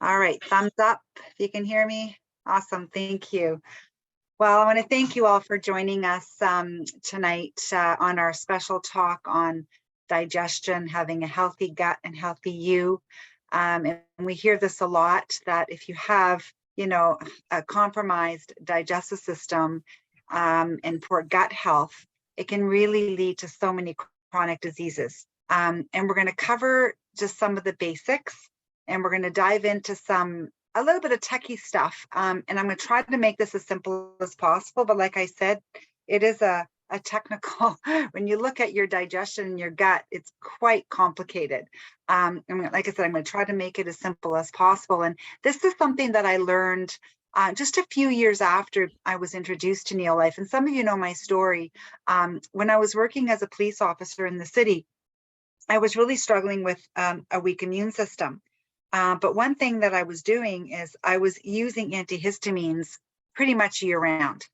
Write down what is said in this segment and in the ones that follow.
All right, thumbs up if you can hear me. Awesome, thank you. Well, I want to thank you all for joining us tonight on our special talk on digestion, having a healthy gut and healthy you. And we hear this a lot, that if you have, a compromised digestive system and poor gut health, it can really lead to so many chronic diseases. And we're going to cover just some of the basics, and we're going to dive into a little bit of techie stuff. And I'm going to try to make this as simple as possible. But like I said, it is a technical, when you look at your digestion and your gut, it's quite complicated. And like I said, I'm going to try to make it as simple as possible. And this is something that I learned just a few years after I was introduced to Neolife. And some of you know my story. When I was working as a police officer in the city, I was really struggling with a weak immune system. But one thing that I was doing is I was using antihistamines pretty much year round,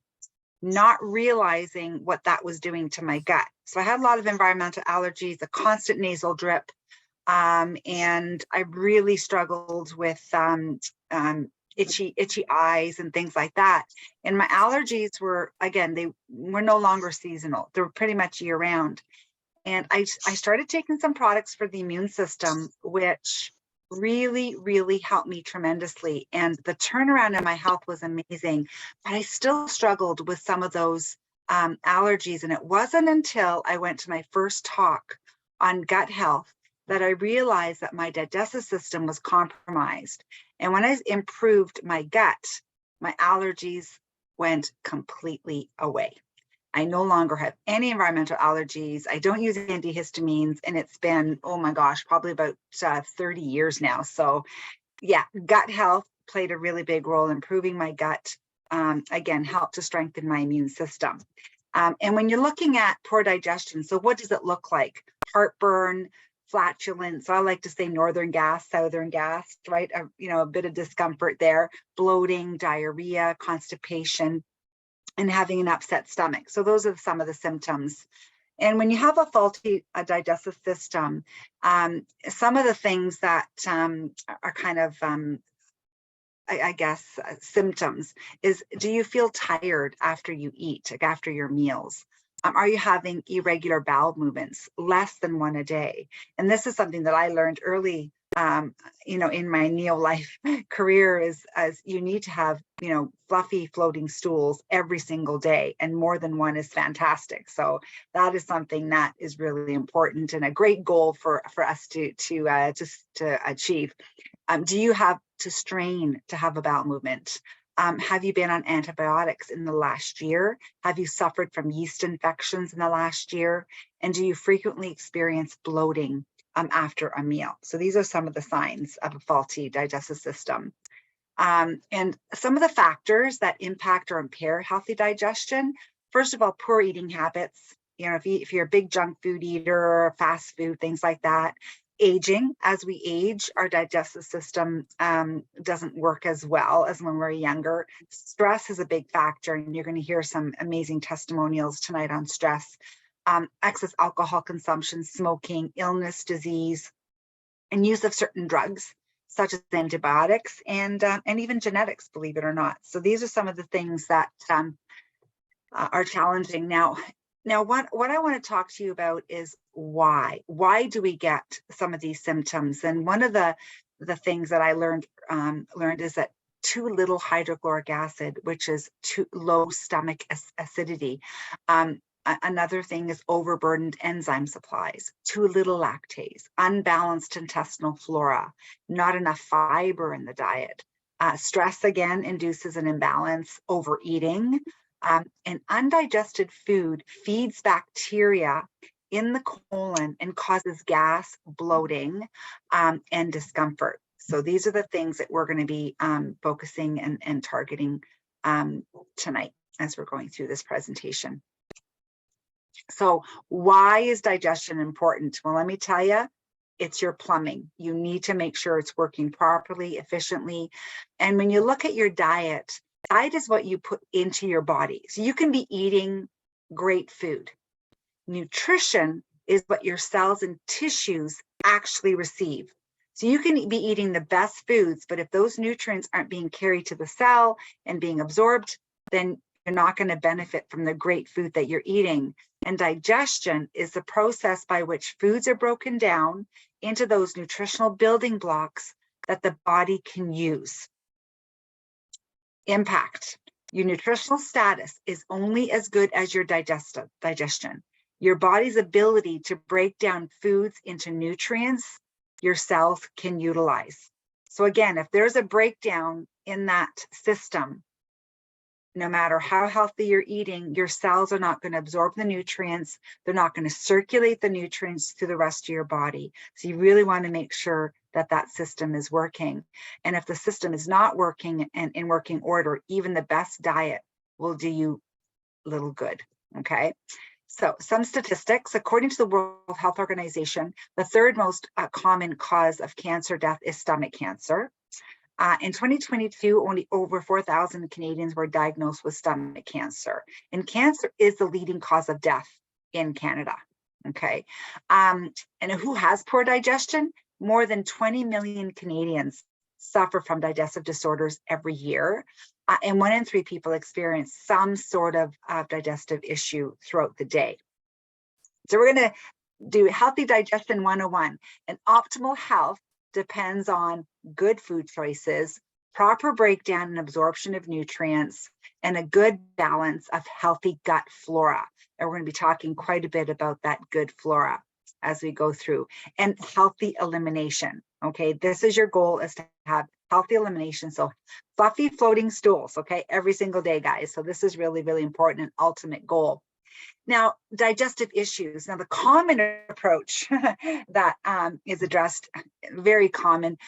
not realizing what that was doing to my gut. So I had a lot of environmental allergies, a constant nasal drip, and I really struggled with itchy eyes and things like that. And my allergies were, again, they were no longer seasonal. They were pretty much year round. And I started taking some products for the immune system, which really helped me tremendously. And the turnaround in my health was amazing, but I still struggled with some of those allergies. And it wasn't until I went to my first talk on gut health that I realized that my digestive system was compromised. And when I improved my gut, my allergies went completely away. I no longer have any environmental allergies. I don't use antihistamines, and it's been, oh my gosh, probably about 30 years now. So yeah, gut health played a really big role in improving my gut. Again, helped to strengthen my immune system. And when you're looking at poor digestion, so what does it look like? Heartburn, flatulence. So I like to say northern gas, southern gas, right? A bit of discomfort there, bloating, diarrhea, constipation, and having an upset stomach. So those are some of the symptoms. And when you have a faulty digestive system, some of the things that are kind of, I guess, symptoms is, do you feel tired after you eat, like after your meals? Are you having irregular bowel movements, less than one a day? And this is something that I learned early in my Neolife career, is as you need to have, fluffy floating stools every single day, and more than one is fantastic. So that is something that is really important and a great goal for us to achieve. Do you have to strain to have a bowel movement? Have you been on antibiotics in the last year? Have you suffered from yeast infections in the last year? And do you frequently experience bloating after a meal? So these are some of the signs of a faulty digestive system. And some of the factors that impact or impair healthy digestion, first of all, poor eating habits. If you're a big junk food eater, fast food, things like that. Aging, as we age, our digestive system doesn't work as well as when we're younger. Stress is a big factor, and you're going to hear some amazing testimonials tonight on stress. Excess alcohol consumption, smoking, illness, disease, and use of certain drugs, such as antibiotics and even genetics, believe it or not. So these are some of the things that are challenging. Now, what I want to talk to you about is why. Why do we get some of these symptoms? And one of the things that I learned is that too little hydrochloric acid, which is too low stomach acidity. Another thing is overburdened enzyme supplies, too little lactase, unbalanced intestinal flora, not enough fiber in the diet. Stress, again, induces an imbalance, overeating. And undigested food feeds bacteria in the colon and causes gas, bloating, and discomfort. So these are the things that we're going to be focusing and targeting tonight as we're going through this presentation. So why is digestion important? Well, let me tell you, it's your plumbing. You need to make sure it's working properly, efficiently. And when you look at your diet is what you put into your body. So you can be eating great food. Nutrition is what your cells and tissues actually receive. So you can be eating the best foods, but if those nutrients aren't being carried to the cell and being absorbed, then you're not going to benefit from the great food that you're eating. And digestion is the process by which foods are broken down into those nutritional building blocks that the body can use. Impact. Your nutritional status is only as good as your digestion. Your body's ability to break down foods into nutrients your cells can utilize. So again, if there's a breakdown in that system, no matter how healthy you're eating, your cells are not going to absorb the nutrients. They're not going to circulate the nutrients to the rest of your body. So you really want to make sure that that system is working. And if the system is not working and in working order, even the best diet will do you little good, okay? So some statistics, according to the World Health Organization, the third most common cause of cancer death is stomach cancer. In 2022, only over 4,000 Canadians were diagnosed with stomach cancer. And cancer is the leading cause of death in Canada, okay? And who has poor digestion? More than 20 million Canadians suffer from digestive disorders every year. And 1 in 3 people experience some sort of digestive issue throughout the day. So we're going to do Healthy Digestion 101. And optimal health depends on good food choices, proper breakdown and absorption of nutrients, and a good balance of healthy gut flora. And we're going to be talking quite a bit about that good flora as we go through, and healthy elimination. Okay, this is your goal, is to have healthy elimination. So fluffy floating stools, okay, every single day, guys. So this is really, really important and ultimate goal. Now, digestive issues. Now, the common approach that is addressed, very common,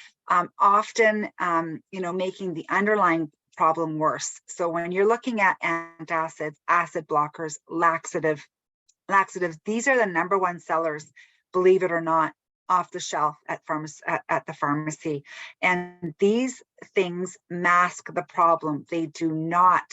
often, making the underlying problem worse. So when you're looking at antacids, acid blockers, laxatives, these are the #1 sellers, believe it or not, off the shelf at the pharmacy. And these things mask the problem. They do not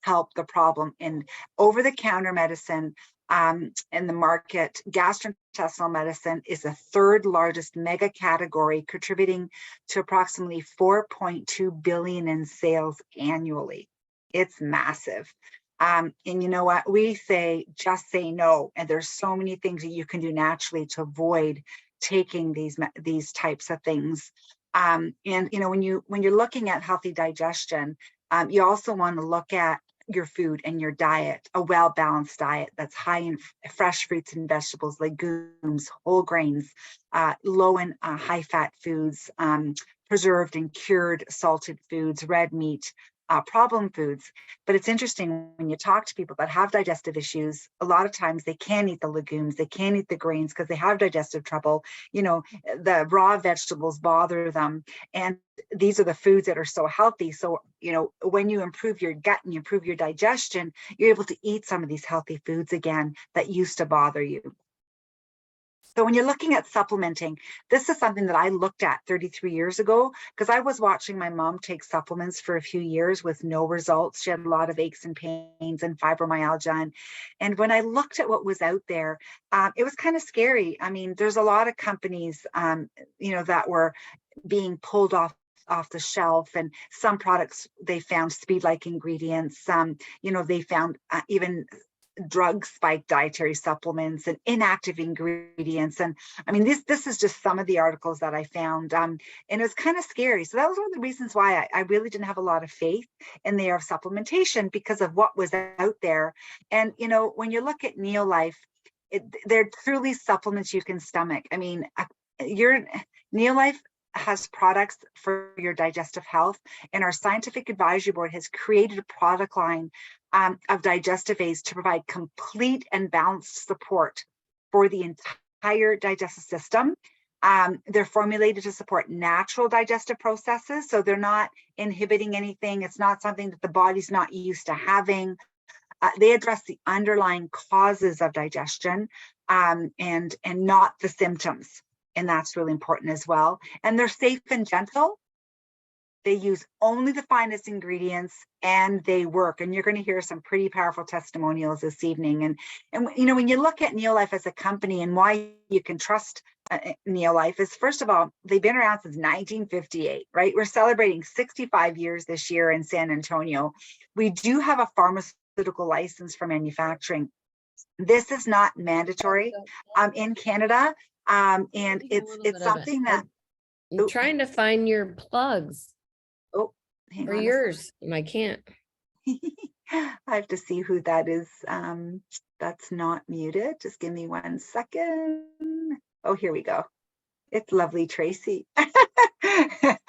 help the problem. In over-the-counter medicine in the market, gastrointestinal medicine is the 3rd largest mega category, contributing to approximately 4.2 billion in sales annually. It's massive. And you know what? We say, just say no. And there's so many things that you can do naturally to avoid taking these types of things. And when you're looking at healthy digestion, you also want to look at your food and your diet, a well-balanced diet that's high in fresh fruits and vegetables, legumes, whole grains, low in high-fat foods, preserved and cured salted foods, red meat, problem foods. But it's interesting when you talk to people that have digestive issues, a lot of times they can't eat the legumes, they can't eat the grains because they have digestive trouble. The raw vegetables bother them. And these are the foods that are so healthy. So, when you improve your gut and you improve your digestion, you're able to eat some of these healthy foods again that used to bother you. So when you're looking at supplementing, this is something that I looked at 33 years ago, because I was watching my mom take supplements for a few years with no results. She had a lot of aches and pains and fibromyalgia. And when I looked at what was out there, it was kind of scary. I mean, there's a lot of companies, that were being pulled off the shelf, and some products, they found speed-like ingredients. They found even drug spike dietary supplements and inactive ingredients. And I mean, this is just some of the articles that I found, and it was kind of scary. So that was one of the reasons why I really didn't have a lot of faith in the of supplementation, because of what was out there. And when you look at Neolife, they're truly supplements you can stomach. I mean, your Neolife has products for your digestive health, and our scientific advisory board has created a product line of digestive aids to provide complete and balanced support for the entire digestive system. They're formulated to support natural digestive processes, so they're not inhibiting anything. It's not something that the body's not used to having. They address the underlying causes of digestion and not the symptoms. And that's really important as well. And they're safe and gentle. They use only the finest ingredients and they work. And you're going to hear some pretty powerful testimonials this evening. And you know, when you look at Neolife as a company and why you can trust Neolife is, first of all, they've been around since 1958, right? We're celebrating 65 years this year in San Antonio. We do have a pharmaceutical license for manufacturing. This is not mandatory in Canada. And it's something that I'm trying to find your plugs. Oh, hang or on. Yours. And I can't. I have to see who that is. That's not muted. Just give me 1 second. Oh, here we go. It's lovely Tracy.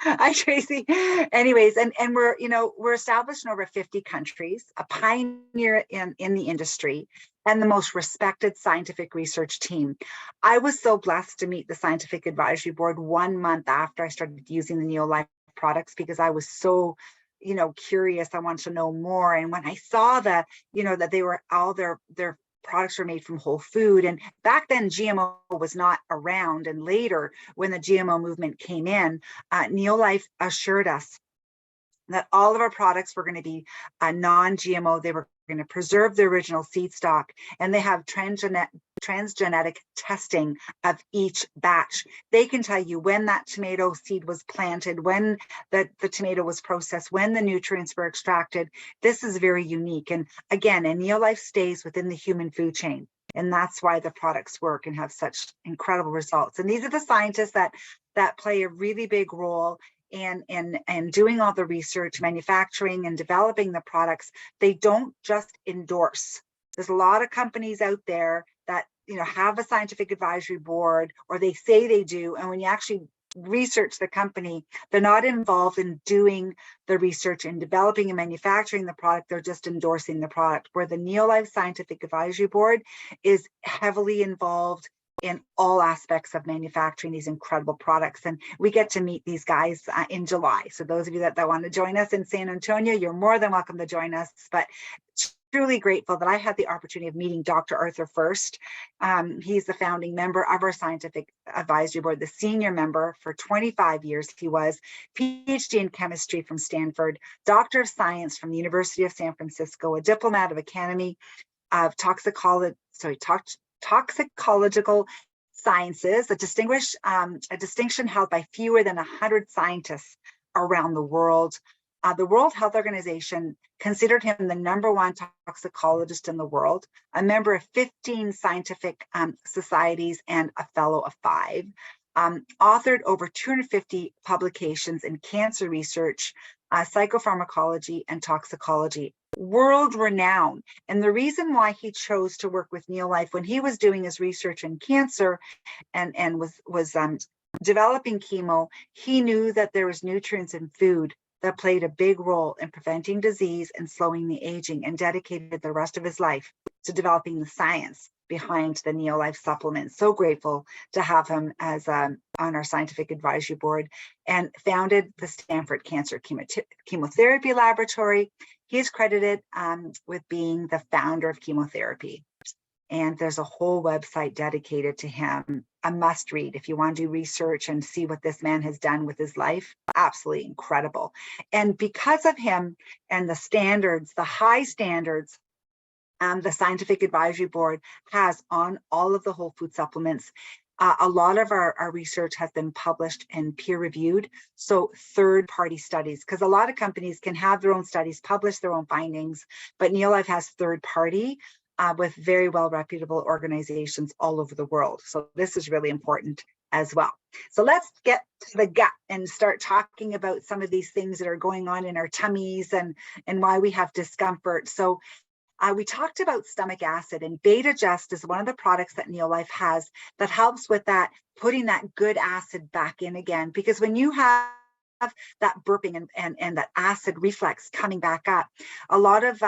Hi, Tracy. Anyways, and we're, you know, we're established in over 50 countries, a pioneer in the industry, and the most respected scientific research team. I was so blessed to meet the Scientific Advisory Board 1 month after I started using the Neolife products, because I was so, you know, curious. I wanted to know more. And when I saw that, you know, that they were all their products were made from whole food. And back then GMO was not around. And later when the GMO movement came in, Neolife assured us that all of our products were going to be non-GMO. They were going to preserve the original seed stock, and they have transgenic testing of each batch. They can tell you when that tomato seed was planted, when the tomato was processed, when the nutrients were extracted. This is very unique. And again, Neolife stays within the human food chain. And that's why the products work and have such incredible results. And these are the scientists that play a really big role and doing all the research, manufacturing and developing the products. They don't just endorse. There's a lot of companies out there that, you know, have a scientific advisory board, or they say they do, and when you actually research the company, they're not involved in doing the research and developing and manufacturing the product. They're just endorsing the product, where the Neolife Scientific Advisory Board is heavily involved in all aspects of manufacturing these incredible products. And we get to meet these guys in July. So those of you that want to join us in San Antonio, you're more than welcome to join us. But truly grateful that I had the opportunity of meeting Dr. Arthur First. He's the founding member of our Scientific Advisory Board, the senior member for 25 years. He was PhD in chemistry from Stanford, Doctor of Science from the University of San Francisco, a diplomat of Academy of Toxicological Sciences, a distinction held by fewer than 100 scientists around the world. The World Health Organization considered him the #1 toxicologist in the world, a member of 15 scientific societies, and a fellow of 5. Authored over 250 publications in cancer research, psychopharmacology, and toxicology. World renowned. And the reason why he chose to work with Neolife when he was doing his research in cancer and was developing chemo, he knew that there was nutrients in food that played a big role in preventing disease and slowing the aging, and dedicated the rest of his life to developing the science behind the Neolife supplements. So grateful to have him as on our Scientific Advisory Board, and founded the Stanford Cancer Chemotherapy Laboratory. He is credited with being the founder of chemotherapy. And there's a whole website dedicated to him, a must read if you want to do research and see what this man has done with his life. Absolutely incredible. And because of him and the standards, the high standards, the Scientific Advisory Board has on all of the whole food supplements, a lot of our research has been published and peer reviewed. So third-party studies, because a lot of companies can have their own studies, publish their own findings, but Neolife has third-party with very well reputable organizations all over the world. So this is really important as well. So let's get to the gut and start talking about some of these things that are going on in our tummies and why we have discomfort. So we talked about stomach acid, and Beta-Just is one of the products that Neolife has that helps with that, putting that good acid back in again. Because when you have that burping and that acid reflex coming back up, a lot of,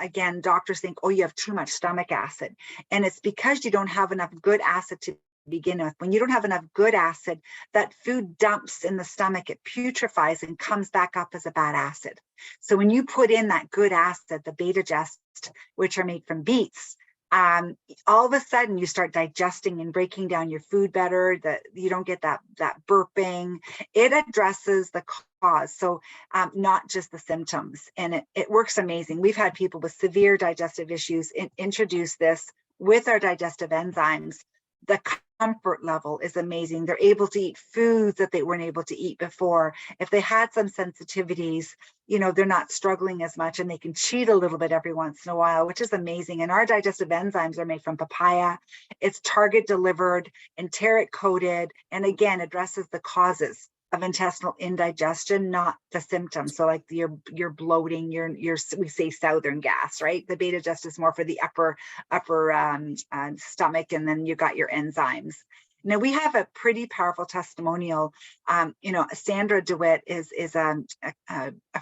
again, doctors think, oh, you have too much stomach acid. And it's because you don't have enough good acid to begin with. When you don't have enough good acid, that food dumps in the stomach, it putrefies and comes back up as a bad acid. So when you put in that good acid, the Beta-Just, which are made from beets, all of a sudden you start digesting and breaking down your food better, that you don't get that burping. It addresses the cause, so not just the symptoms, and it works amazing. We've had people with severe digestive issues introduce this with our digestive enzymes. The comfort level is amazing. They're able to eat foods that they weren't able to eat before. If they had some sensitivities, you know, they're not struggling as much, and they can cheat a little bit every once in a while, which is amazing. And our digestive enzymes are made from papaya. It's target delivered, enteric coated, and again, addresses the causes of intestinal indigestion, not the symptoms. So like your bloating, your we say southern gas, right? The beta just is more for the upper stomach, and then you got your enzymes. Now we have a pretty powerful testimonial. You know, Sandra DeWitt is a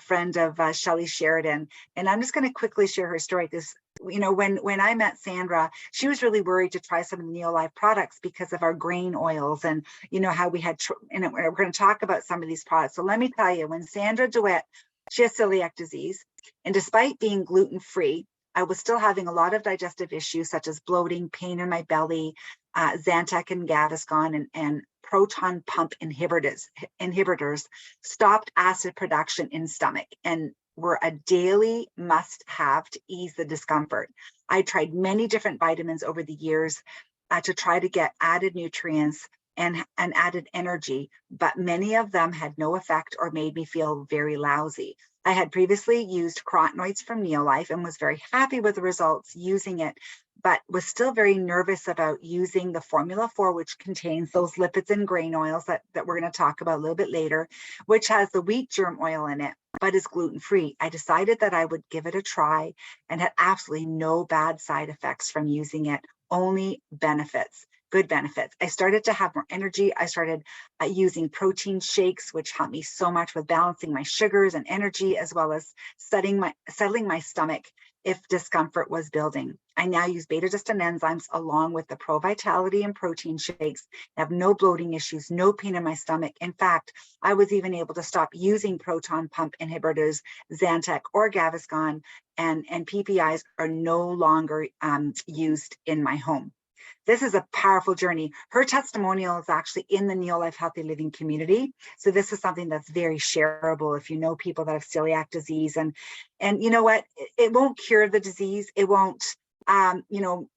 friend of Shelley Sheridan, and I'm just going to quickly share her story. Because you know, when I met Sandra, she was really worried to try some of the Neolife products because of our grain oils, and you know how we had. And we're going to talk about some of these products. So let me tell you, when Sandra DeWitt, she has celiac disease, and despite being gluten-free, I was still having a lot of digestive issues such as bloating, pain in my belly, Zantac and Gaviscon and proton pump inhibitors stopped acid production in stomach and were a daily must-have to ease the discomfort. I tried many different vitamins over the years to try to get added nutrients and added energy, but many of them had no effect or made me feel very lousy. I had previously used carotenoids from Neolife and was very happy with the results using it, but was still very nervous about using the Formula 4, which contains those lipids and grain oils that we're going to talk about a little bit later, which has the wheat germ oil in it, but is gluten-free. I decided that I would give it a try and had absolutely no bad side effects from using it, only benefits. Good benefits. I started to have more energy. I started using protein shakes, which helped me so much with balancing my sugars and energy, as well as settling my stomach if discomfort was building. I now use beta-glucan enzymes along with the Pro Vitality and protein shakes. I have no bloating issues, no pain in my stomach. In fact, I was even able to stop using proton pump inhibitors, Zantac or Gaviscon, and PPIs are no longer used in my home. This is a powerful journey. Her testimonial is actually in the Neolife Healthy Living community. So this is something that's very shareable if you know people that have celiac disease. And you know what? It won't cure the disease. It won't, you know,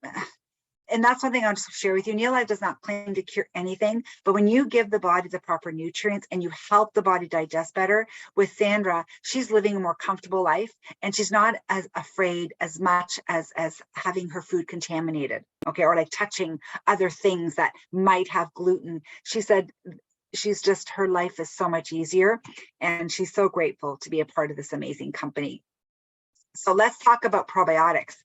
and that's one thing I'll just share with you. Neolife does not claim to cure anything, but when you give the body the proper nutrients and you help the body digest better, with Sandra, she's living a more comfortable life and she's not as afraid as much as having her food contaminated, okay, or like touching other things that might have gluten. She said she's just, her life is so much easier and she's so grateful to be a part of this amazing company. So let's talk about probiotics.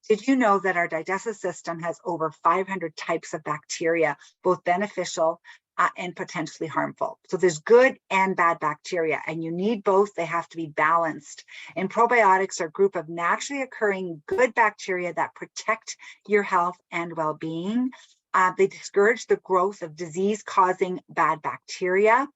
Did you know that our digestive system has over 500 types of bacteria, both beneficial and potentially harmful? So there's good and bad bacteria, and you need both. They have to be balanced. And probiotics are a group of naturally occurring good bacteria that protect your health and well-being. They discourage the growth of disease-causing bad bacteria.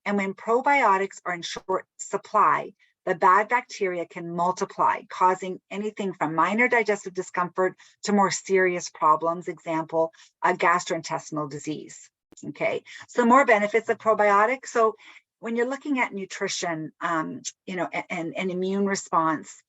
And when probiotics are in short supply, the bad bacteria can multiply, causing anything from minor digestive discomfort to more serious problems, example, a gastrointestinal disease. Okay, so more benefits of probiotics. So when you're looking at nutrition, you know, and immune response,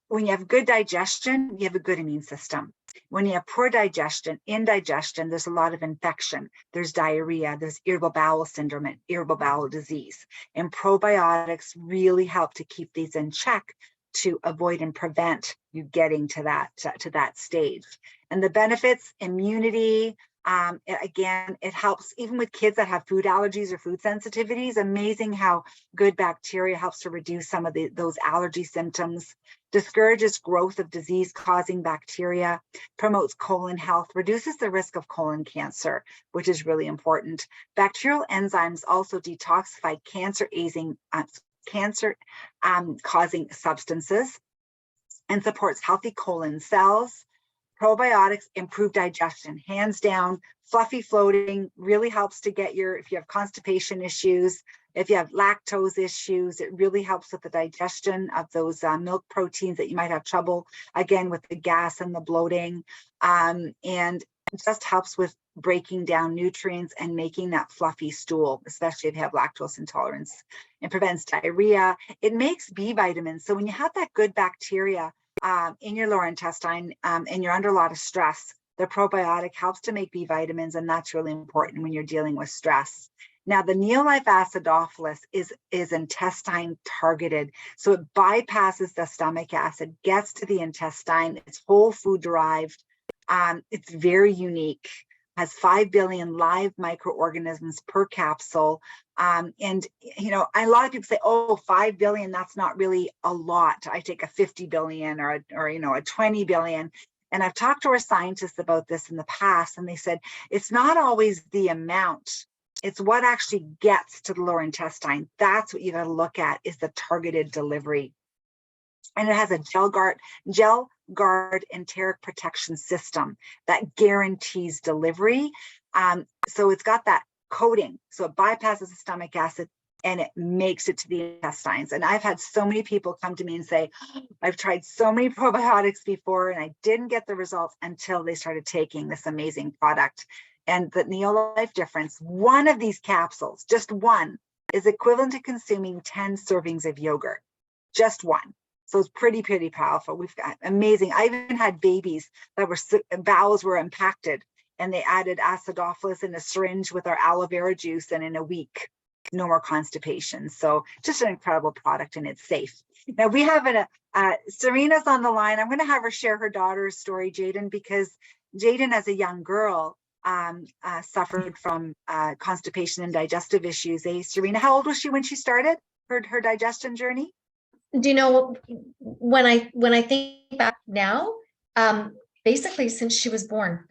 when you have good digestion, you have a good immune system. When you have poor digestion, indigestion, there's a lot of infection. There's diarrhea, there's irritable bowel syndrome, and irritable bowel disease. And probiotics really help to keep these in check to avoid and prevent you getting to that stage. And the benefits, immunity, again, it helps even with kids that have food allergies or food sensitivities. Amazing how good bacteria helps to reduce some of those allergy symptoms, discourages growth of disease-causing bacteria, promotes colon health, reduces the risk of colon cancer, which is really important. Bacterial enzymes also detoxify cancer-causing substances and supports healthy colon cells. Probiotics improve digestion, hands down. Fluffy floating really helps to get if you have constipation issues, if you have lactose issues, it really helps with the digestion of those milk proteins that you might have trouble, again, with the gas and the bloating. And it just helps with breaking down nutrients and making that fluffy stool, especially if you have lactose intolerance, and prevents diarrhea. It makes B vitamins. So when you have that good bacteria in your lower intestine and you're under a lot of stress, the probiotic helps to make B vitamins, and that's really important when you're dealing with stress. Now, the Neolife acidophilus is intestine targeted. So it bypasses the stomach acid, gets to the intestine. It's whole food derived. It's very unique, has 5 billion live microorganisms per capsule. And, you know, a lot of people say, oh, 5 billion, that's not really a lot. I take a 50 billion or you know, a 20 billion. And I've talked to our scientists about this in the past, and they said, it's not always the amount, it's what actually gets to the lower intestine. That's what you got to look at, is the targeted delivery. And it has a gel guard enteric protection system that guarantees delivery. So it's got that coating, so it bypasses the stomach acid and it makes it to the intestines. And I've had so many people come to me and say, I've tried so many probiotics before and I didn't get the results until they started taking this amazing product. And the Neolife difference, one of these capsules, just one, is equivalent to consuming 10 servings of yogurt, just one. So it's pretty powerful. We've got amazing. I even had babies that were bowels were impacted, and they added acidophilus in a syringe with our aloe vera juice, and in a week, no more constipation. So just an incredible product, and it's safe. Now we have Serena's on the line. I'm going to have her share her daughter's story, Jaden, because Jaden, as a young girl, suffered from constipation and digestive issues. Serena, how old was she when she started her digestion journey? Do you know, when I think back now, basically since she was born,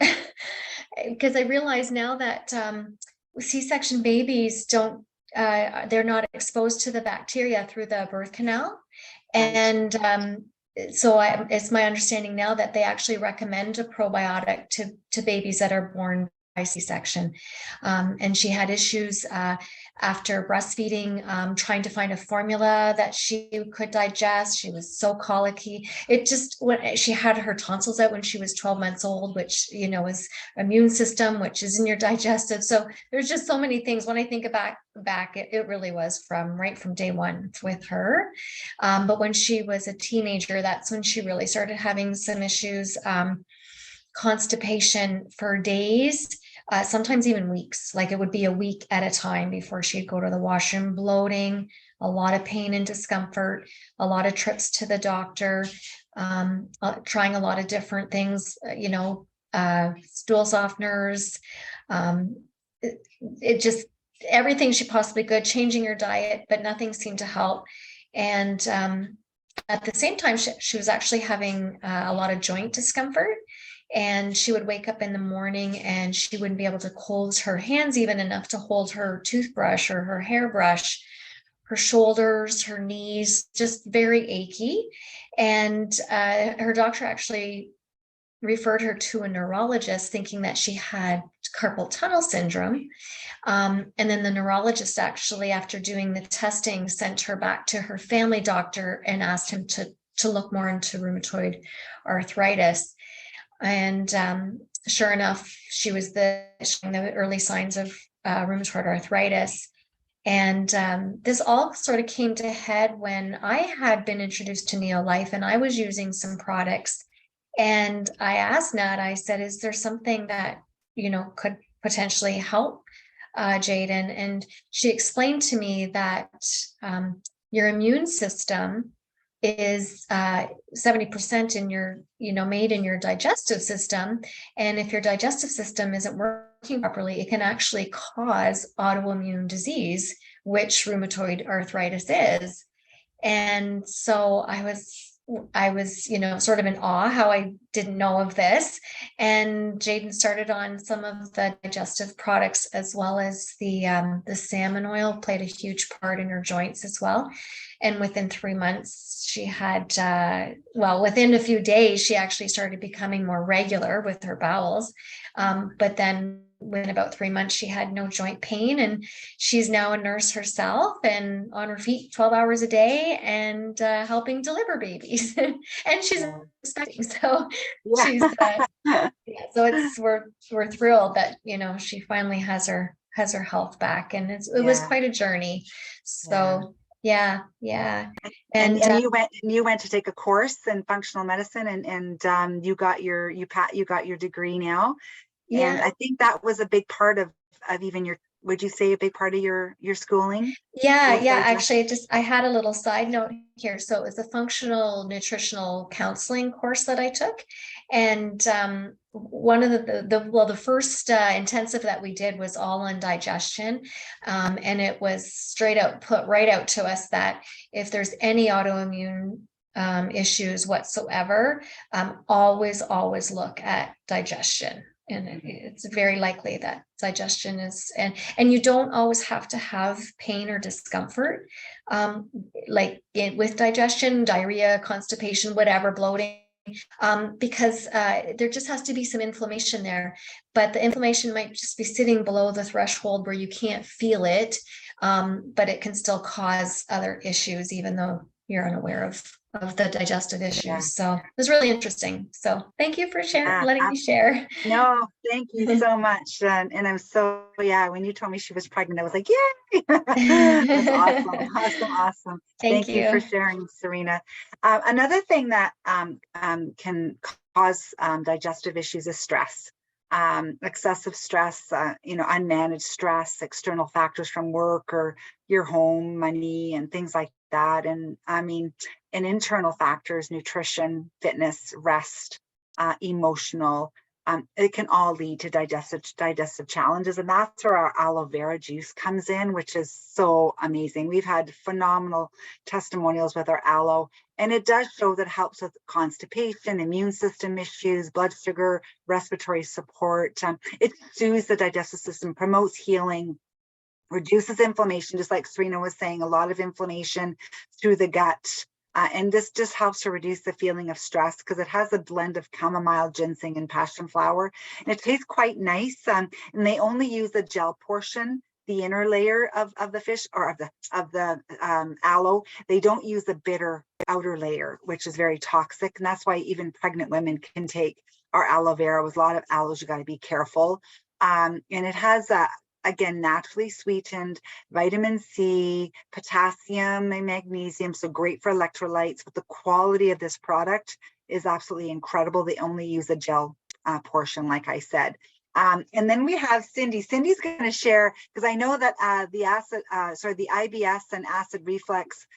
because I realize now that C-section babies don't, they're not exposed to the bacteria through the birth canal. And so it's my understanding now that they actually recommend a probiotic to babies that are born by C-section. And she had issues after breastfeeding, trying to find a formula that she could digest. She was so colicky. It just, when she had her tonsils out when she was 12 months old, which, you know, is immune system, which is in your digestive. So there's just so many things. When I think back, it really was right from day one with her. But when she was a teenager, that's when she really started having some issues, constipation for days, sometimes even weeks. Like it would be a week at a time before she'd go to the washroom, bloating, a lot of pain and discomfort, a lot of trips to the doctor, trying a lot of different things, you know, stool softeners, it just, everything she possibly could, changing her diet, but nothing seemed to help. And at the same time, she was actually having a lot of joint discomfort. And she would wake up in the morning and she wouldn't be able to hold her hands even enough to hold her toothbrush or her hairbrush, her shoulders, her knees, just very achy. And her doctor actually referred her to a neurologist thinking that she had carpal tunnel syndrome. And then the neurologist actually, after doing the testing, sent her back to her family doctor and asked him to look more into rheumatoid arthritis. And sure enough, she was showing the early signs of rheumatoid arthritis. And this all sort of came to head when I had been introduced to Neolife and I was using some products. And I asked Nat, I said, is there something that, you know, could potentially help Jaden? And she explained to me that your immune system is 70% in your, you know, made in your digestive system. And if your digestive system isn't working properly, it can actually cause autoimmune disease, which rheumatoid arthritis is. And so I was I was, sort of in awe how I didn't know of this. And Jaden started on some of the digestive products, as well as the salmon oil played a huge part in her joints as well. And within 3 months, she had, within a few days, she actually started becoming more regular with her bowels. But then within about 3 months, she had no joint pain, and she's now a nurse herself and on her feet 12 hours a day and helping deliver babies. And she's Yeah. expecting. So Yeah. she's, so we're thrilled that, she finally has her health back, and it was Yeah. quite a journey. So yeah. And And you went to take a course in functional medicine, and you got your degree now. And yeah. I think that was a big part of even your, would you say a big part of your schooling? Yeah, Was yeah. digest- Actually, I had a little side note here. So it was a functional nutritional counseling course that I took, and one of the first intensive that we did was all on digestion, and it was straight out put right out to us that if there's any autoimmune issues whatsoever, always look at digestion. And it's very likely that digestion is, and you don't always have to have pain or discomfort, with digestion, diarrhea, constipation, whatever, bloating, because there just has to be some inflammation there. But the inflammation might just be sitting below the threshold where you can't feel it, but it can still cause other issues, even though you're unaware of the digestive Yeah. issues. So it was really interesting. So thank you for letting me share. No, thank you so much. And I'm so, when you told me she was pregnant, I was like, yay. That's awesome. Awesome. Thank Thank you for you. sharing, Serena. Another thing that can cause digestive issues is stress. Excessive stress, unmanaged stress, external factors from work or your home, money, and things like that. And and internal factors, nutrition, fitness, rest, emotional, it can all lead to digestive challenges. And that's where our aloe vera juice comes in, which is so amazing. We've had phenomenal testimonials with our aloe, and it does show that it helps with constipation, immune system issues, blood sugar, respiratory support. It soothes the digestive system, promotes healing, reduces inflammation, just like Serena was saying, a lot of inflammation through the gut. And this just helps to reduce the feeling of stress because it has a blend of chamomile, ginseng, and passion flower. And it tastes quite nice. And they only use the gel portion, the inner layer of the fish or of the aloe. They don't use the bitter outer layer, which is very toxic. And that's why even pregnant women can take our aloe vera. With a lot of aloes, you got to be careful. And it has again, naturally sweetened, vitamin C, potassium, and magnesium. So great for electrolytes. But the quality of this product is absolutely incredible. They only use a gel portion, like I said. And then we have Cindy. Cindy's going to share, because I know that the IBS and acid reflux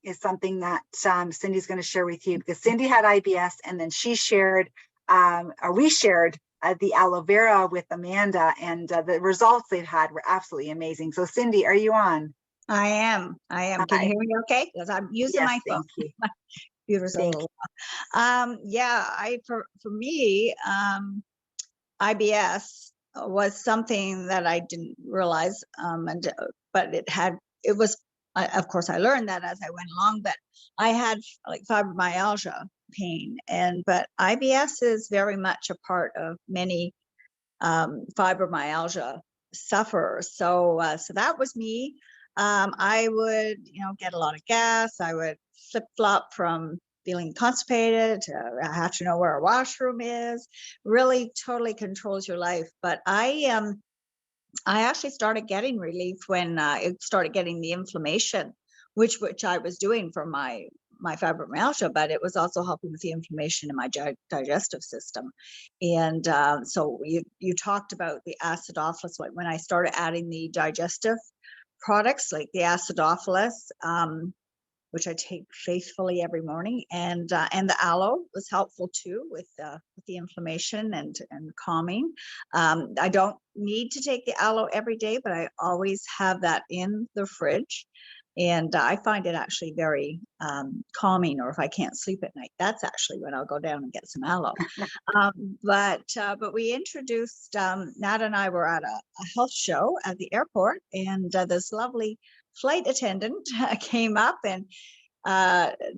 is something that Cindy's going to share with you, because Cindy had IBS and then she shared, or we shared, the aloe vera with Amanda, and the results they've had were absolutely amazing. So Cindy, are you on? I am. Can Hi. you hear me okay? Because I'm using Yes, my phone. thank you. My computer's a Thank little. For me, IBS was something that I didn't realize, but it was. Of course, I learned that as I went along. But I had like fibromyalgia pain, but IBS is very much a part of many fibromyalgia sufferers. So that was me. I would, get a lot of gas. I would flip flop from feeling constipated to I have to know where a washroom is. Really, totally controls your life. But I actually started getting relief when it started getting the inflammation, which I was doing for my fibromyalgia, but it was also helping with the inflammation in my digestive system. And so you talked about the acidophilus. When I started adding the digestive products like the acidophilus, which I take faithfully every morning, and the aloe was helpful too with the inflammation and calming. I don't need to take the aloe every day, but I always have that in the fridge. And I find it actually very calming, or if I can't sleep at night, that's actually when I'll go down and get some aloe. But we introduced, Nat and I were at a health show at the airport, and this lovely flight attendant came up and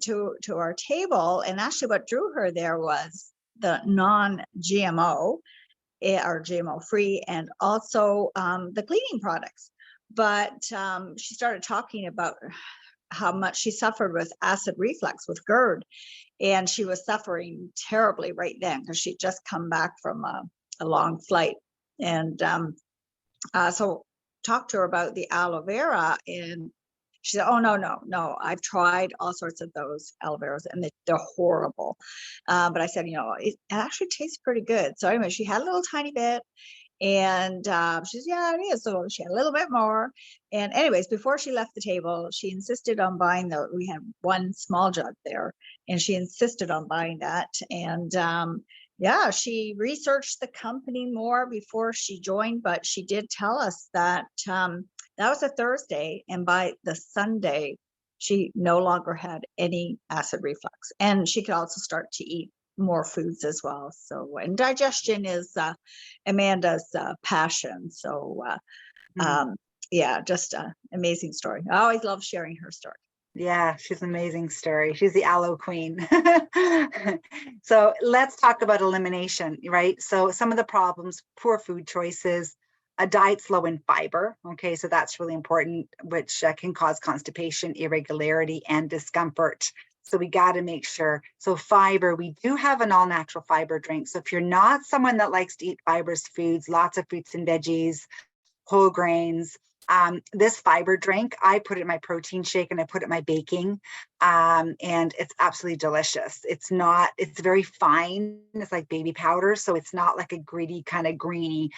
to our table. And actually what drew her there was the non-GMO or GMO free, and also the cleaning products. But she started talking about how much she suffered with acid reflux, with GERD, and she was suffering terribly right then because she'd just come back from a long flight. And so talked to her about the aloe vera, and she said, oh, no, I've tried all sorts of those aloe veras and they're horrible. But I said, it actually tastes pretty good. So anyway, she had a little tiny bit, and she said, yeah, it is. So she had a little bit more. And anyways, before she left the table, she insisted on buying we had one small jug there, and she insisted on buying that. And yeah, she researched the company more before she joined, but she did tell us that that was a Thursday, and by the Sunday, she no longer had any acid reflux, and she could also start to eat more foods as well. So, and digestion is Amanda's passion. So, yeah, just an amazing story. I always love sharing her story. Yeah, she's an amazing story. She's the aloe queen. So let's talk about elimination, right? So some of the problems, poor food choices, a diet's low in fiber. Okay, so that's really important, which can cause constipation, irregularity, and discomfort. So we got to make sure. So fiber, we do have an all natural fiber drink. So if you're not someone that likes to eat fibrous foods, lots of fruits and veggies, whole grains, this fiber drink, I put it in my protein shake and I put it in my baking, and it's absolutely delicious. It's very fine. It's like baby powder. So it's not like a gritty kind of greeny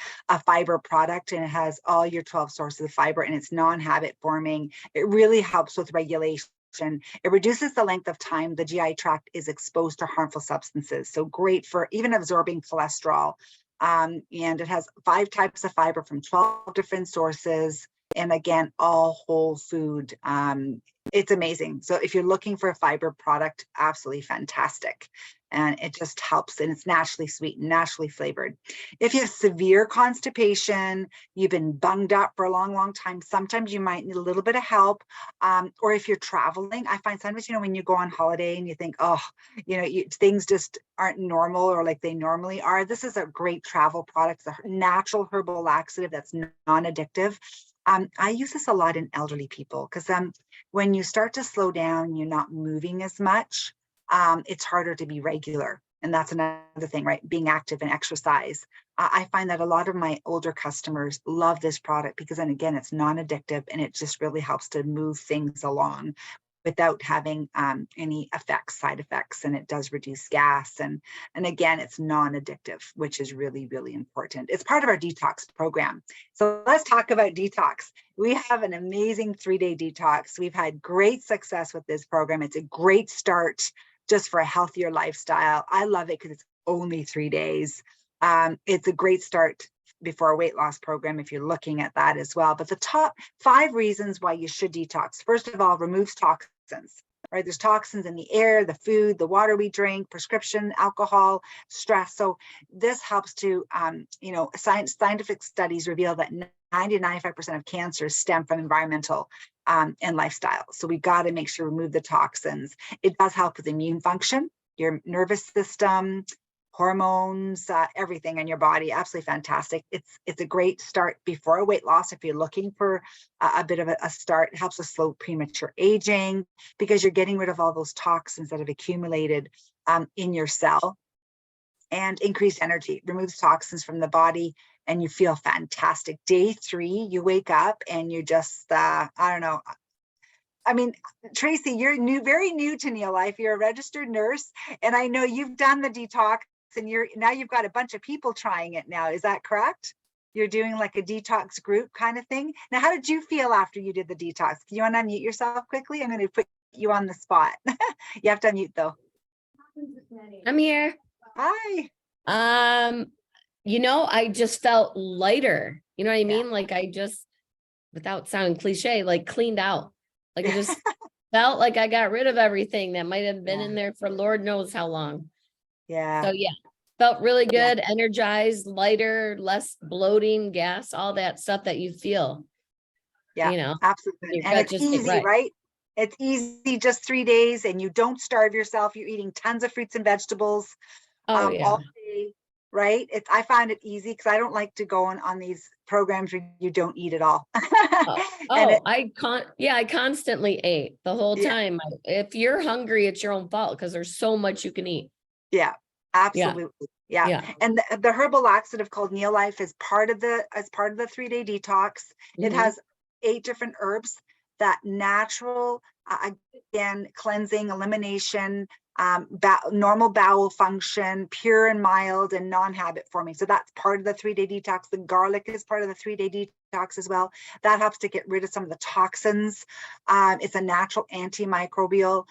fiber product, and it has all your 12 sources of fiber, and it's non-habit forming. It really helps with regulation. It reduces the length of time the GI tract is exposed to harmful substances. So great for even absorbing cholesterol. And it has 5 types of fiber from 12 different sources. And again, all whole food. It's amazing. So if you're looking for a fiber product, absolutely fantastic. And it just helps, and it's naturally sweet and naturally flavored. If you have severe constipation, you've been bunged up for a long, long time, sometimes you might need a little bit of help. Or if you're traveling, I find sometimes, when you go on holiday and you think, oh, things just aren't normal or like they normally are. This is a great travel product, it's a natural herbal laxative that's non-addictive. I use this a lot in elderly people because when you start to slow down, you're not moving as much. It's harder to be regular. And that's another thing, right? Being active and exercise. I find that a lot of my older customers love this product because then again, it's non-addictive and it just really helps to move things along without having any side effects, and it does reduce gas. And again, it's non-addictive, which is really, really important. It's part of our detox program. So let's talk about detox. We have an amazing 3-day detox. We've had great success with this program. It's a great start just for a healthier lifestyle. I love it because it's only 3 days. It's a great start before a weight loss program if you're looking at that as well. But the top 5 reasons why you should detox. First of all, removes toxins, right? There's toxins in the air, the food, the water we drink, prescription, alcohol, stress. So this helps to, scientific studies reveal that 90-95% of cancers stem from environmental and lifestyle. So we got to make sure we remove the toxins. It does help with immune function, your nervous system, hormones, everything in your body. Absolutely fantastic. It's a great start before a weight loss. If you're looking for a bit of a start, it helps with slow premature aging because you're getting rid of all those toxins that have accumulated in your cell, and increased energy, removes toxins from the body, and you feel fantastic. Day 3, you wake up and you just, I don't know. I mean, Tracy, you're very new to Neolife. You're a registered nurse, and I know you've done the detox, and now you've got a bunch of people trying it now. Is that correct? You're doing like a detox group kind of thing. Now, how did you feel after you did the detox? Do you want to unmute yourself quickly? I'm going to put you on the spot. You have to unmute though. I'm here. Hi. I just felt lighter. You know what I Yeah. mean? Like I just, without sounding cliche, like cleaned out. Like it just felt like I got rid of everything that might have been Yeah. in there for Lord knows how long. Yeah. So yeah, felt really Yeah. good, energized, lighter, less bloating, gas, all that stuff that you feel, Yeah, you know, absolutely. your And gut it's just ate easy, right. right? It's easy, just 3 days, and you don't starve yourself. You're eating tons of fruits and vegetables Oh yeah. all day, right? It's I find it easy because I don't like to go on these programs where you don't eat at all. Oh, And it, I constantly ate the whole yeah, time. If you're hungry, it's your own fault because there's so much you can eat. yeah, Yeah, absolutely. Yeah. yeah. And the herbal laxative called Neolife is part of the 3-day detox. It Mhm. has 8 different herbs that natural, again, cleansing, elimination, normal bowel function, pure and mild and non-habit forming. So that's part of the 3-day detox. The garlic is part of the 3-day detox as well. That helps to get rid of some of the toxins. It's a natural antimicrobial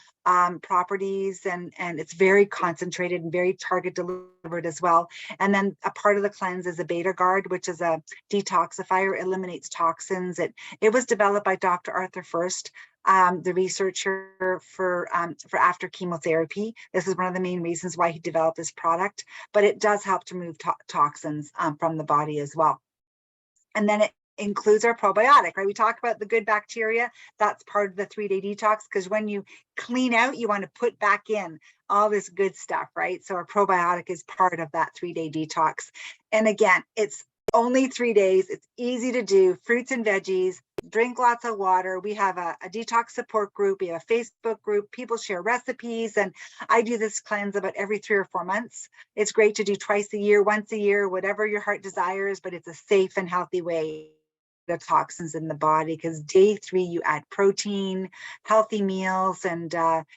properties, and it's very concentrated and very target delivered as well. And then a part of the cleanse is a Beta Guard, which is a detoxifier, eliminates toxins. It was developed by Dr. Arthur First, the researcher for after chemotherapy. This is one of the main reasons why he developed this product, but it does help to remove toxins from the body as well. And then it includes our probiotic, right? We talk about the good bacteria. That's part of the 3-day detox, because when you clean out, you want to put back in all this good stuff, right? So our probiotic is part of that 3-day detox. And again, it's only 3 days. It's easy to do. Fruits and veggies, drink lots of water. We have a detox support group. We have a Facebook group. People share recipes. And I do this cleanse about every 3 or 4 months. It's great to do twice a year, once a year, whatever your heart desires, but it's a safe and healthy way the toxins in the body, because day 3 you add protein, healthy meals, and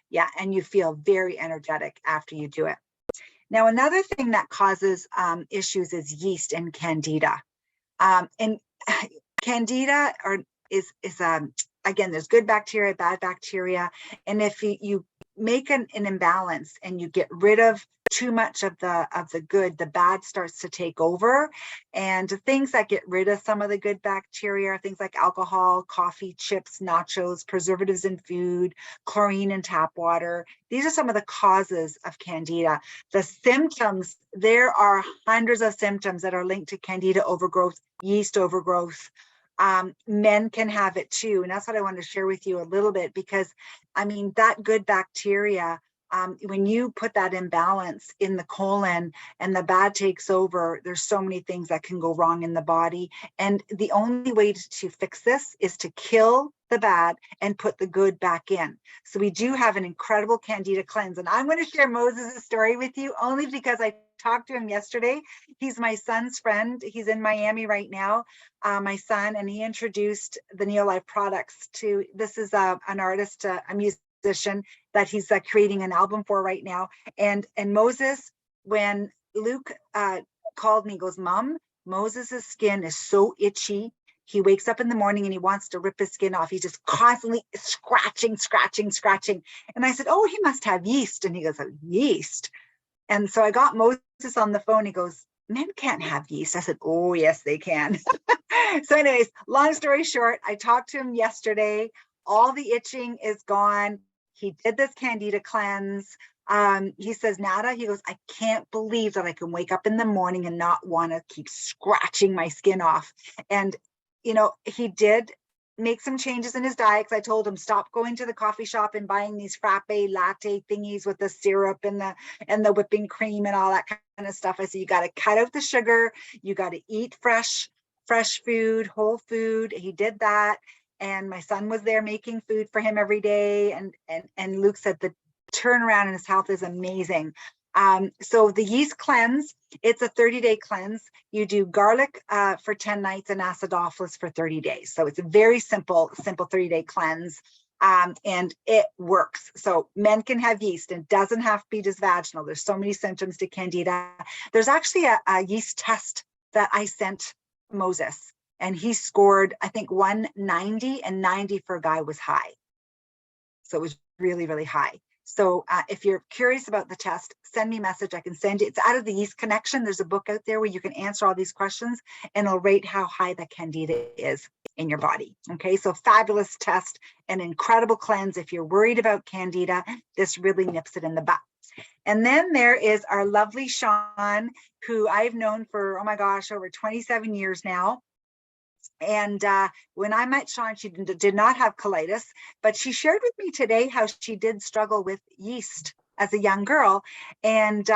yeah, and you feel very energetic after you do it. Now, another thing that causes issues is yeast and candida. And candida is again, there's good bacteria, bad bacteria, and if you make an imbalance and you get rid of too much of the good, the bad starts to take over. And things that get rid of some of the good bacteria are things like alcohol, coffee, chips, nachos, preservatives in food, chlorine in tap water. These are some of the causes of candida. The symptoms, there are hundreds of symptoms that are linked to candida overgrowth, yeast overgrowth. Men can have it too. And that's what I want to share with you a little bit, because I mean, that good bacteria, when you put that imbalance in the colon and the bad takes over, there's so many things that can go wrong in the body. And the only way to fix this is to kill the bad and put the good back in. So we do have an incredible candida cleanse. And I'm going to share Moses' story with you only because I talked to him yesterday. He's my son's friend. He's in Miami right now, my son, and he introduced the Neolife products to, this is an artist, a musician that he's creating an album for right now. And Moses, when Luke called me, goes, Mom, Moses's skin is so itchy. He wakes up in the morning and he wants to rip his skin off. He's just constantly scratching. And I said, oh, he must have yeast. And he goes, oh, yeast. And so I got Moses on the phone. He goes, men can't have yeast. I said, oh, yes, they can. So anyways, long story short, I talked to him yesterday. All the itching is gone. He did this candida cleanse. He says, Nada, he goes, I can't believe that I can wake up in the morning and not want to keep scratching my skin off. And, you know, he did make some changes in his diet, because I told him, stop going to the coffee shop and buying these frappe latte thingies with the syrup and the whipping cream and all that kind of stuff. I said, you got to cut out the sugar. You got to eat fresh food, whole food. He did that. And my son was there making food for him every day. And Luke said the turnaround in his health is amazing. So the yeast cleanse, it's a 30-day cleanse. You do garlic for 10 nights and acidophilus for 30 days. So it's a very simple 30-day cleanse. And it works. So men can have yeast. It doesn't have to be just vaginal. There's so many symptoms to candida. There's actually a yeast test that I sent Moses, and he scored, I think, 190, and 90 for a guy was high. So it was really, really high. So if you're curious about the test, send me a message. I can send you. It's out of the Yeast Connection. There's a book out there where you can answer all these questions and it'll rate how high the candida is in your body. Okay, so fabulous test, an incredible cleanse. If you're worried about candida, this really nips it in the butt. And then there is our lovely Sean, who I've known for, oh my gosh, over 27 years now. And when I met Sean, she did not have colitis, but she shared with me today how she did struggle with yeast as a young girl. And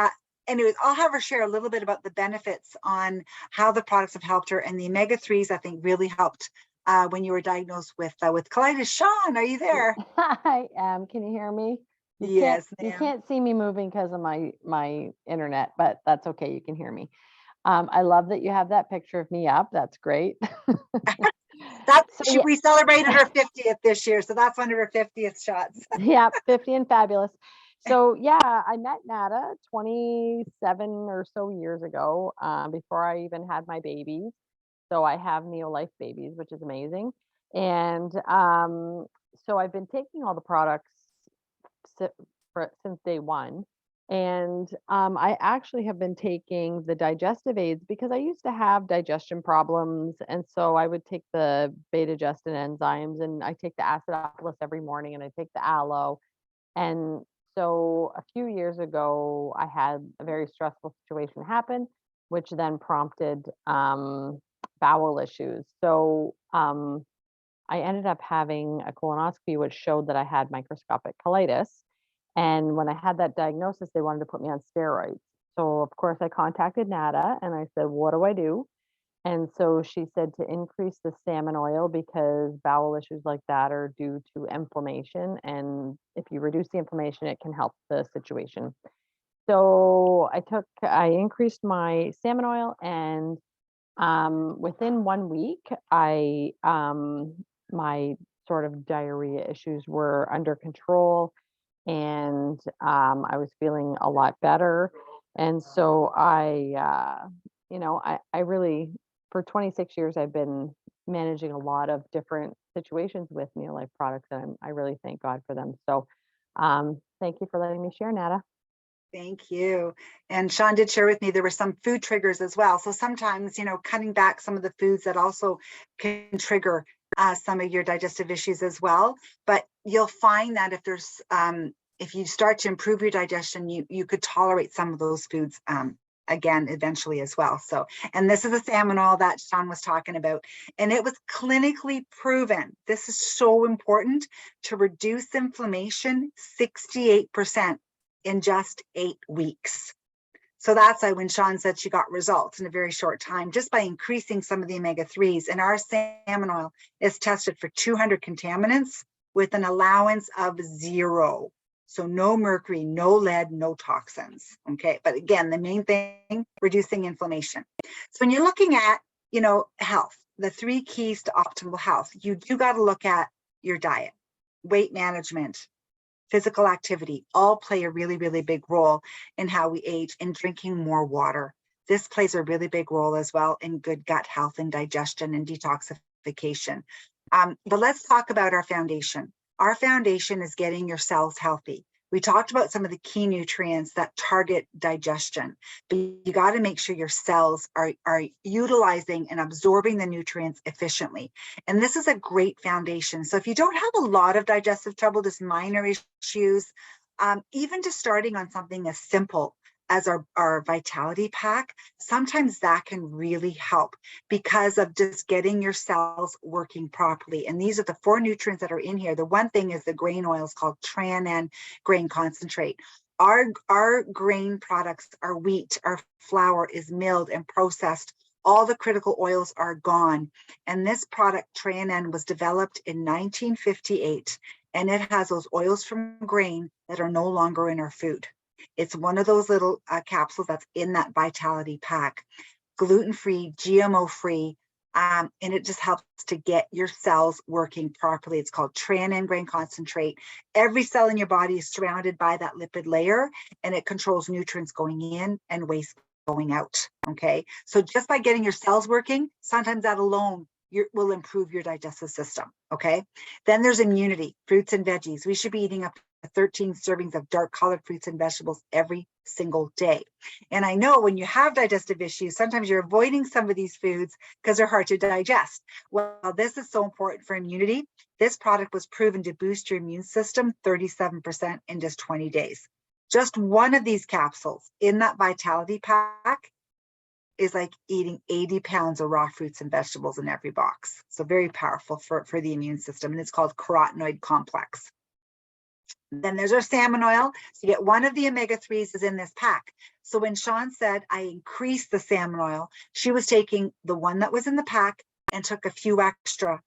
anyways, I'll have her share a little bit about the benefits on how the products have helped her. And the omega-3s, I think, really helped when you were diagnosed with colitis. Sean, are you there? I am. Can you hear me? Yes, You ma'am. can't see me moving because of my internet, but that's okay. You can hear me. I love that you have that picture of me up. That's great. We celebrated her 50th this year, so that's one of her 50th shots. Yeah, 50 and fabulous. So yeah, I met Nada 27 or so years ago, before I even had my babies. So I have Neolife babies, which is amazing. And so I've been taking all the products since day one. And I actually have been taking the digestive aids because I used to have digestion problems. And so I would take the beta-gestin enzymes and I take the acidophilus every morning and I take the aloe. And so a few years ago, I had a very stressful situation happen, which then prompted bowel issues. So I ended up having a colonoscopy, which showed that I had microscopic colitis. And when I had that diagnosis, they wanted to put me on steroids. So of course I contacted Nada and I said, what do I do? And so she said to increase the salmon oil because bowel issues like that are due to inflammation. And if you reduce the inflammation, it can help the situation. So I increased my salmon oil and within 1 week, my sort of diarrhea issues were under control and I was feeling a lot better. And so I really, for 26 years, I've been managing a lot of different situations with Neolife products, and I really thank God for them. So thank you for letting me share, Nada. Thank you. And Sean did share with me there were some food triggers as well. So sometimes, cutting back some of the foods that also can trigger some of your digestive issues as well. But you'll find that if you start to improve your digestion, you could tolerate some of those foods again eventually as well. So, and this is a salmon oil that Sean was talking about, and it was clinically proven. This is so important to reduce inflammation 68% in just 8 weeks. So that's why when Sean said she got results in a very short time, just by increasing some of the omega-3s, and our salmon oil is tested for 200 contaminants with an allowance of 0. So no mercury, no lead, no toxins. Okay. But again, the main thing, reducing inflammation. So when you're looking at, health, the 3 keys to optimal health, you do got to look at your diet, weight management, physical activity, all play a really, really big role in how we age, and drinking more water. This plays a really big role as well in good gut health and digestion and detoxification. But let's talk about our foundation. Our foundation is getting your cells healthy. We talked about some of the key nutrients that target digestion, but you got to make sure your cells are utilizing and absorbing the nutrients efficiently. And this is a great foundation. So if you don't have a lot of digestive trouble, just minor issues, even just starting on something as simple as our Vitality Pack, sometimes that can really help because of just getting your cells working properly. And these are the 4 nutrients that are in here. The one thing is the grain oil is called Tran grain concentrate. Our grain products, our wheat, our flour is milled and processed. All the critical oils are gone. And this product, Tran, was developed in 1958, and it has those oils from grain that are no longer in our food. It's one of those little capsules that's in that Vitality Pack, gluten-free, GMO-free, and it just helps to get your cells working properly. It's called Tran grain concentrate. Every cell in your body is surrounded by that lipid layer, and it controls nutrients going in and waste going out. Okay, so just by getting your cells working, sometimes that alone, will improve your digestive system. Okay. Then there's immunity, fruits and veggies. We should be eating up to 13 servings of dark colored fruits and vegetables every single day. And I know when you have digestive issues, sometimes you're avoiding some of these foods because they're hard to digest. Well, this is so important for immunity. This product was proven to boost your immune system 37% in just 20 days. Just one of these capsules in that Vitality Pack is like eating 80 pounds of raw fruits and vegetables in every box. So very powerful for the immune system. And it's called carotenoid complex. Then there's our salmon oil. So you get one of the omega-3s is in this pack. So when Sean said I increased the salmon oil, she was taking the one that was in the pack and took a few extra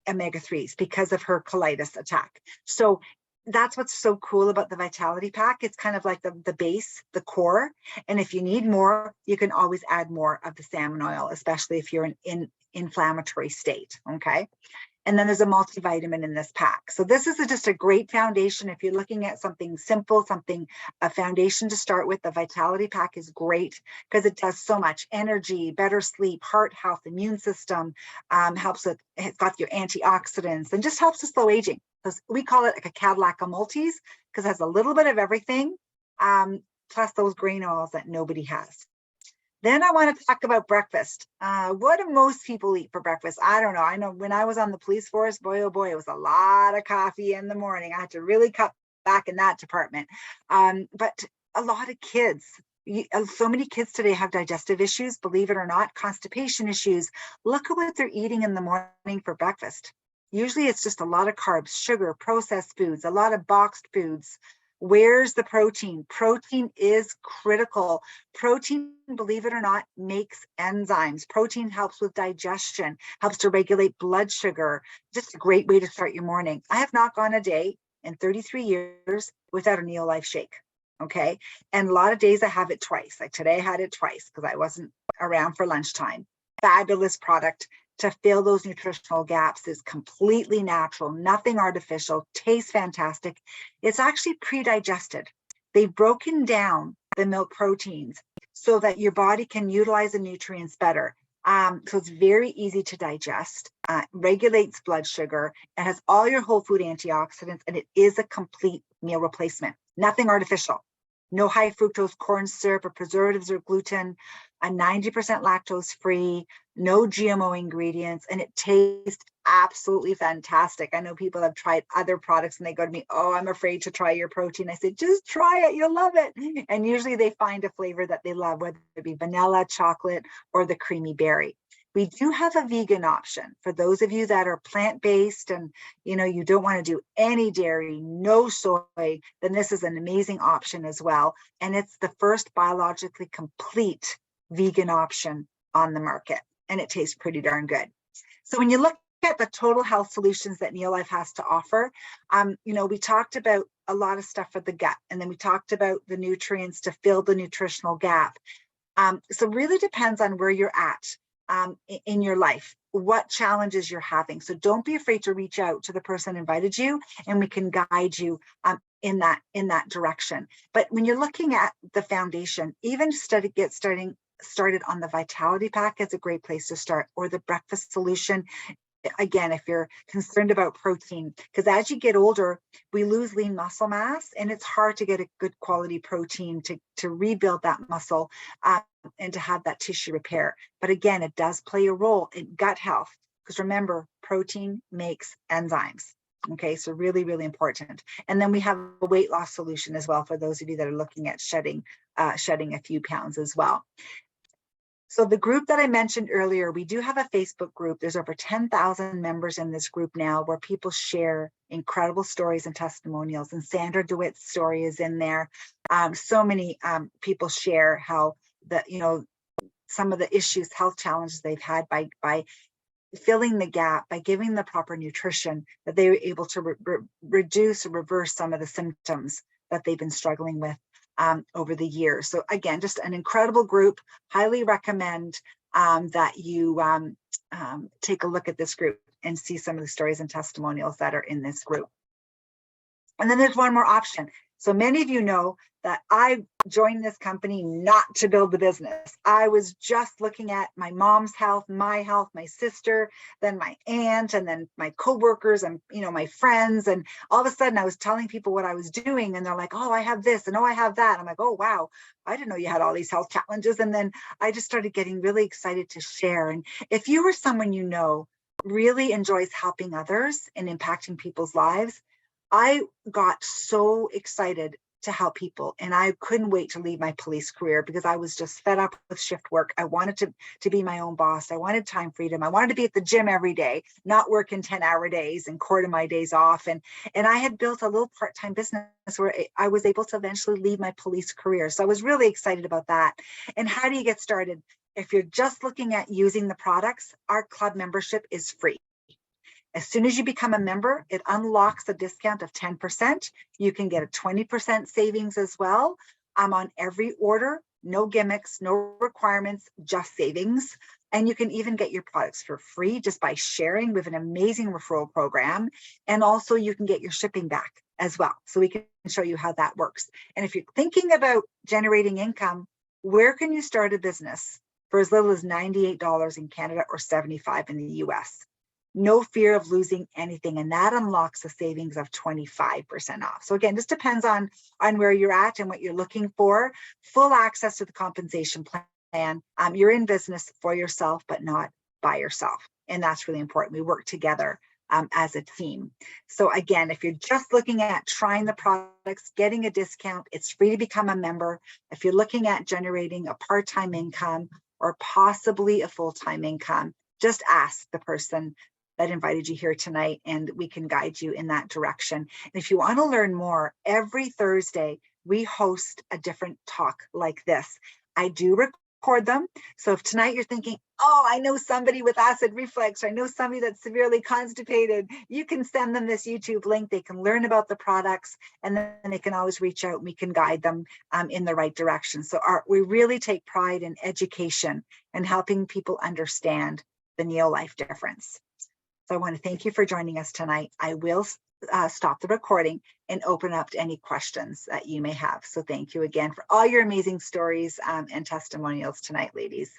omega-3s because of her colitis attack. So that's what's so cool about the Vitality Pack. It's kind of like the base, the core. And if you need more, you can always add more of the salmon oil, especially if you're in inflammatory state. Okay. And then there's a multivitamin in this pack. So this is just a great foundation. If you're looking at something simple, a foundation to start with, the Vitality Pack is great because it does so much: energy, better sleep, heart health, immune system, helps with, it's got your antioxidants and just helps with slow aging. We call it like a Cadillac of multis because it has a little bit of everything, plus those grain oils that nobody has. Then I want to talk about breakfast. What do most people eat for breakfast? I don't know. I know when I was on the police force, boy, oh boy, it was a lot of coffee in the morning. I had to really cut back in that department. But a lot of kids, so many kids today have digestive issues, believe it or not, constipation issues. Look at what they're eating in the morning for breakfast. Usually it's just a lot of carbs, sugar, processed foods, a lot of boxed foods. Where's the protein? Protein is critical. Protein, believe it or not, makes enzymes. Protein helps with digestion, helps to regulate blood sugar. Just a great way to start your morning. I have not gone a day in 33 years without a Neolife shake. Okay. And a lot of days I have it twice. Like today I had it twice because I wasn't around for lunchtime. Fabulous product to fill those nutritional gaps. Is completely natural, nothing artificial, tastes fantastic. It's actually pre-digested. They've broken down the milk proteins so that your body can utilize the nutrients better. So it's very easy to digest, regulates blood sugar, and has all your whole food antioxidants, and it is a complete meal replacement. Nothing artificial. No high fructose corn syrup or preservatives or gluten, a 90% lactose free, no GMO ingredients, and it tastes absolutely fantastic. I know people have tried other products and they go to me, oh, I'm afraid to try your protein. I said, just try it, you'll love it. And usually they find a flavor that they love, whether it be vanilla, chocolate, or the creamy berry. We do have a vegan option for those of you that are plant-based and you don't want to do any dairy, no soy, then this is an amazing option as well. And it's the first biologically complete vegan option on the market, and it tastes pretty darn good. So when you look at the total health solutions that Neolife has to offer, we talked about a lot of stuff for the gut, and then we talked about the nutrients to fill the nutritional gap. So really depends on where you're at in your life, what challenges you're having. So don't be afraid to reach out to the person who invited you, and we can guide you in that direction. But when you're looking at the foundation, even get started on the Vitality Pack is a great place to start, or the breakfast solution. Again, if you're concerned about protein, because as you get older, we lose lean muscle mass, and it's hard to get a good quality protein to rebuild that muscle and to have that tissue repair. But again, it does play a role in gut health, because remember, protein makes enzymes. Okay, so really, really important. And then we have a weight loss solution as well for those of you that are looking at shedding a few pounds as well. So the group that I mentioned earlier, we do have a Facebook group. There's over 10,000 members in this group now, where people share incredible stories and testimonials. And Sandra DeWitt's story is in there. So many people share how some of the issues, health challenges they've had by filling the gap, by giving the proper nutrition, that they were able to reduce or reverse some of the symptoms that they've been struggling with over the years. So again, just an incredible group. Highly recommend that you take a look at this group and see some of the stories and testimonials that are in this group. And then there's one more option. So many of you know that I joined this company not to build the business. I was just looking at my mom's health, my sister, then my aunt, and then my coworkers and, you know, my friends. And all of a sudden I was telling people what I was doing, and they're like, oh, I have this, and oh, I have that. I'm like, oh, wow, I didn't know you had all these health challenges. And then I just started getting really excited to share. And if you or someone you know really enjoys helping others and impacting people's lives, I got so excited to help people, and I couldn't wait to leave my police career because I was just fed up with shift work. I wanted to be my own boss. I wanted time freedom. I wanted to be at the gym every day, not working 10-hour days and quarter my days off. And I had built a little part-time business where I was able to eventually leave my police career. So I was really excited about that. And how do you get started? If you're just looking at using the products, our club membership is free. As soon as you become a member, it unlocks a discount of 10%. You can get a 20% savings as well. I'm on every order, no gimmicks, no requirements, just savings. And you can even get your products for free just by sharing with an amazing referral program. And also you can get your shipping back as well. So we can show you how that works. And if you're thinking about generating income, where can you start a business for as little as $98 in Canada or $75 in the US? No fear of losing anything. And that unlocks a savings of 25% off. So again, this depends on where you're at and what you're looking for. Full access to the compensation plan. You're in business for yourself, but not by yourself. And that's really important. We work together as a team. So again, if you're just looking at trying the products, getting a discount, it's free to become a member. If you're looking at generating a part-time income or possibly a full-time income, just ask the person that invited you here tonight, and we can guide you in that direction. And if you want to learn more, every Thursday, we host a different talk like this. I do record them. So if tonight you're thinking, oh, I know somebody with acid reflux, or I know somebody that's severely constipated, you can send them this YouTube link. They can learn about the products, and then they can always reach out and we can guide them in the right direction. So we really take pride in education and helping people understand the Neolife difference. So I want to thank you for joining us tonight. I will stop the recording and open up to any questions that you may have. So thank you again for all your amazing stories and testimonials tonight, ladies.